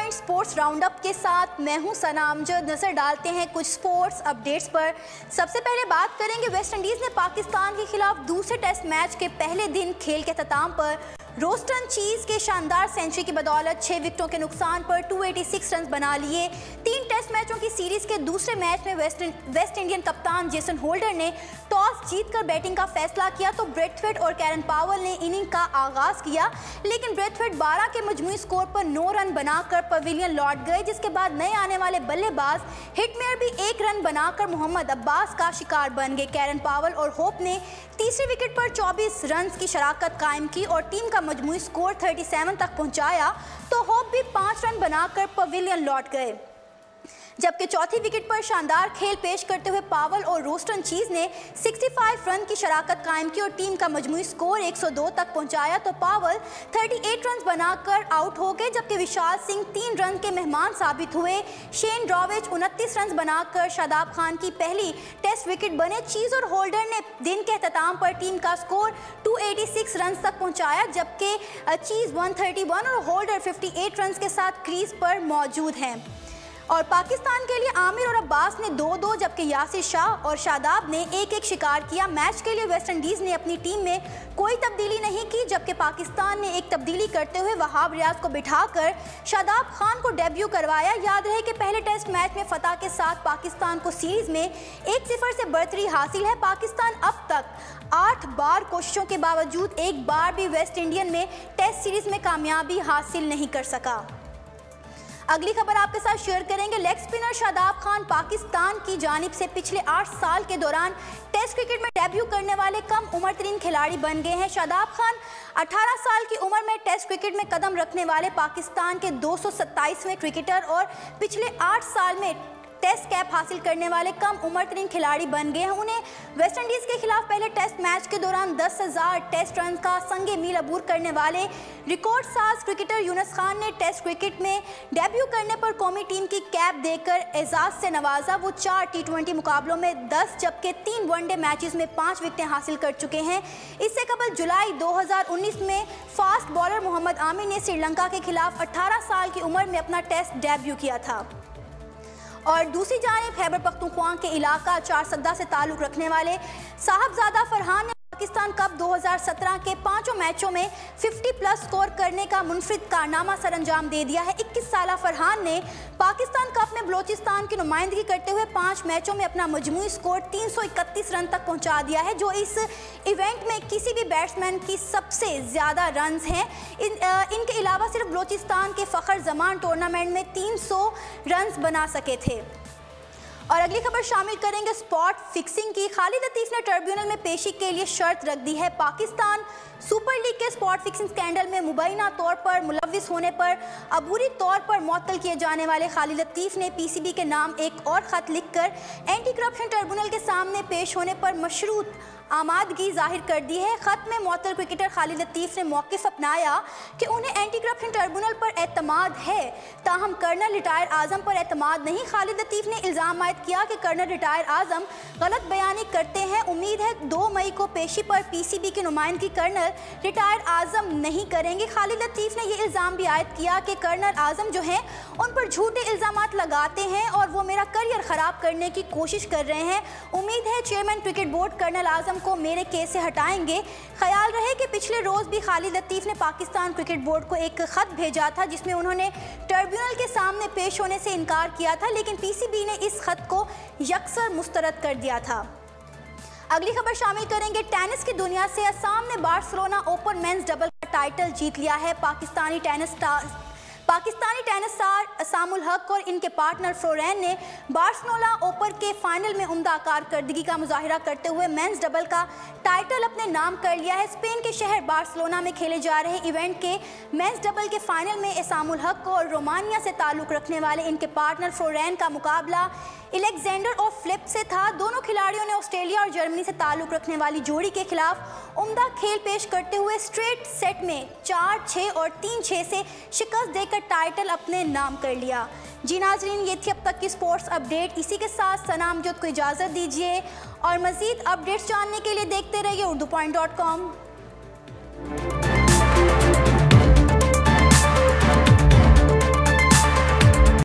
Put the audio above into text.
Point sports roundup के साथ मैं हूं सनामजद। नजर डालते हैं कुछ स्पोर्ट्स अपडेट्स पर। सबसे पहले बात करेंगे वेस्ट इंडीज ने पाकिस्तान के खिलाफ दूसरे टेस्ट मैच के पहले दिन खेल के अख्ताम पर रोस्टन चीज के शानदार सेंचुरी की बदौलत 6 विकेटों के नुकसान पर 286 रन बना लिए। 3 टेस्ट मैचों की सीरीज के दूसरे मैच में वेस्ट इंडियन कप्तान जेसन होल्डर ने टॉस जीतकर बैटिंग का फैसला किया तो ब्रैथवेट और कैरन पावल ने इनिंग का आगाज किया, लेकिन ब्रैथवेट 12 के मजमूई स्कोर पर 9 रन बनाकर पवेलियन लौट गए, जिसके बाद नए आने वाले बल्लेबाज हिटमेयर भी 1 रन बनाकर मोहम्मद अब्बास का शिकार बन गए। कैरन पावल और होप ने तीसरे विकेट पर 24 रन की शराकत कायम की और टीम का मजमूई स्कोर 37 तक पहुंचाया तो होप भी 5 रन बनाकर पवेलियन लौट गए, जबकि चौथी विकेट पर शानदार खेल पेश करते हुए पावल और रोस्टन चीज ने 65 रन की शराकत कायम की और टीम का मजमूई स्कोर 102 तक पहुंचाया तो पावल 38 रन बनाकर आउट हो गए, जबकि विशाल सिंह 3 रन के मेहमान साबित हुए। शेन ड्रॉवेज 29 रन बनाकर शादाब खान की पहली टेस्ट विकेट बने। चीज और होल्डर ने दिन के अख्ताम पर टीम का स्कोर 286 रन तक पहुंचाया, जबकि चीज 131 और होल्डर 58 रन के साथ क्रीज पर मौजूद हैं। और पाकिस्तान के लिए आमिर और अब्बास ने 2-2 जबकि यासिर शाह और शादाब ने 1-1 शिकार किया। मैच के लिए वेस्ट इंडीज़ ने अपनी टीम में कोई तब्दीली नहीं की, जबकि पाकिस्तान ने एक तब्दीली करते हुए वहाब रियाज को बिठाकर शादाब खान को डेब्यू करवाया। याद रहे कि पहले टेस्ट मैच में फतह के साथ पाकिस्तान को सीरीज़ में 1-0 से बढ़तरी हासिल है। पाकिस्तान अब तक 8 बार कोशिशों के बावजूद एक बार भी वेस्ट इंडियन में टेस्ट सीरीज़ में कामयाबी हासिल नहीं कर सका। अगली खबर आपके साथ शेयर करेंगे। लेग स्पिनर शादाब खान पाकिस्तान की जानिब से पिछले 8 साल के दौरान टेस्ट क्रिकेट में डेब्यू करने वाले कम उम्र तरीन खिलाड़ी बन गए हैं। शादाब खान 18 साल की उम्र में टेस्ट क्रिकेट में कदम रखने वाले पाकिस्तान के 227वें क्रिकेटर और पिछले 8 साल में टेस्ट कैप हासिल करने वाले कम उम्र तरीन खिलाड़ी बन गए हैं। उन्हें वेस्ट इंडीज़ के खिलाफ पहले टेस्ट मैच के दौरान 10,000 टेस्ट रन का संगे मील अबूर करने वाले रिकॉर्ड साज क्रिकेटर यूनुस खान ने टेस्ट क्रिकेट में डेब्यू करने पर कौमी टीम की कैप देकर एजाज से नवाजा। वो 4 T20 मुकाबलों में 10 जबकि 3 वनडे मैचेस में 5 विकेटें हासिल कर चुके हैं। इससे कबल जुलाई 2019 में फास्ट बॉलर मोहम्मद आमिर ने श्रीलंका के खिलाफ 18 साल की उम्र में अपना टेस्ट डेब्यू किया था। और दूसरी जानिब खैबर पख्तूनख्वा के इलाका चारसद्दा से ताल्लुक़ रखने वाले साहबजादा फरहान ने पाकिस्तान कप 2017 के 5 मैचों में 50+ स्कोर करने का मुनफरिद कारनामा सरअंजाम दे दिया है। 21 साला फरहान ने पाकिस्तान कप में बलोचिस्तान की नुमाइंदगी करते हुए 5 मैचों में अपना मजमूई स्कोर 331 रन तक पहुंचा दिया है, जो इस इवेंट में किसी भी बैट्समैन की सबसे ज़्यादा रन्स हैं। इनके अलावा सिर्फ बलोचिस्तान के फ़ख्र जमान टूर्नामेंट में 300 रन्स बना सके थे। और अगली खबर शामिल करेंगे स्पॉट फिक्सिंग की। खालिद लतीफ़ ने ट्रिब्यूनल में पेशी के लिए शर्त रख दी है। पाकिस्तान सुपर लीग के स्पॉट फिक्सिंग स्कैंडल में मुबैना तौर पर मुलव्विस होने पर अबूरी तौर पर मुअत्तल किए जाने वाले खालिद लतीफ़ ने PCB के नाम एक और ख़त लिखकर एंटी करप्शन ट्रिब्यूनल के सामने पेश होने पर मशरूत आमादगी जाहिर कर दी है। ख़त में मुअत्तल क्रिकेटर खालिद लतीफ़ ने मौक़िफ़ अपनाया कि उन्हें एंटी करप्शन ट्रिब्यूनल पर एतमाद है, ताहम कर्नल रिटायर आज़म पर एतमाद नहीं। खालिद लतीफ़ ने इल्ज़ाम आयद किया कि कर्नल रिटायर आज़म गलत बयानी करते हैं। उम्मीद है 2 मई को पेशी पर PCB की नुमाइंदगी कर्नल रिटायर आज़म नहीं करेंगे। खालिद लतीफ़ ने यह इल्ज़ाम भी आयद किया कि कर्नल आज़म जो हैं उन पर झूठे इल्ज़ामात लगाते हैं और वो मेरा करियर ख़राब करने की कोशिश कर रहे हैं। उम्मीद है चेयरमैन क्रिकेट बोर्ड कर्नल आज़म को मेरे केस से हटाएंगे। ख्याल रहे कि पिछले रोज़ भी खालिद लतीफ़ ने पाकिस्तान क्रिकेट बोर्ड को एक ख़त भेजा था जिसमें उन्होंने ट्रिब्यूनल के सामने पेश होने से इनकार किया था, लेकिन PCB ने इस ख़त को यकसर मुस्तरद कर दिया था। अगली खबर शामिल करेंगे टेनिस की दुनिया से। असम ने बार्सिलोना ओपन मेंस डबल का टाइटल जीत लिया है। पाकिस्तानी टेनिस स्टार असामुल हक और इनके पार्टनर फ्लोरेन ने बार्सिलोना ओपन के फाइनल में उम्दा कारकर्दगी का मुजाहिरा करते हुए मेंस डबल का टाइटल अपने नाम कर लिया है। स्पेन के शहर बार्सिलोना में खेले जा रहे इवेंट के मेंस डबल के फाइनल में असामुल हक और रोमानिया से ताल्लुक़ रखने वाले इनके पार्टनर फ्लोरेन का मुकाबला एलेक्जेंडर और फ्लिप से था। दोनों खिलाड़ियों ने ऑस्ट्रेलिया और जर्मनी से ताल्लुक़ रखने वाली जोड़ी के खिलाफ उम्दा खेल पेश करते हुए स्ट्रेट सेट में 4-6 और 3-6 से शिकस्त देकर टाइटल अपने नाम कर लिया। जी नाजरीन, ये थी अब तक की स्पोर्ट्स अपडेट। इसी के साथ सनामजद को इजाज़त दीजिए और मज़ीद अपडेट्स जानने के लिए देखते रहिए urdupoint.com।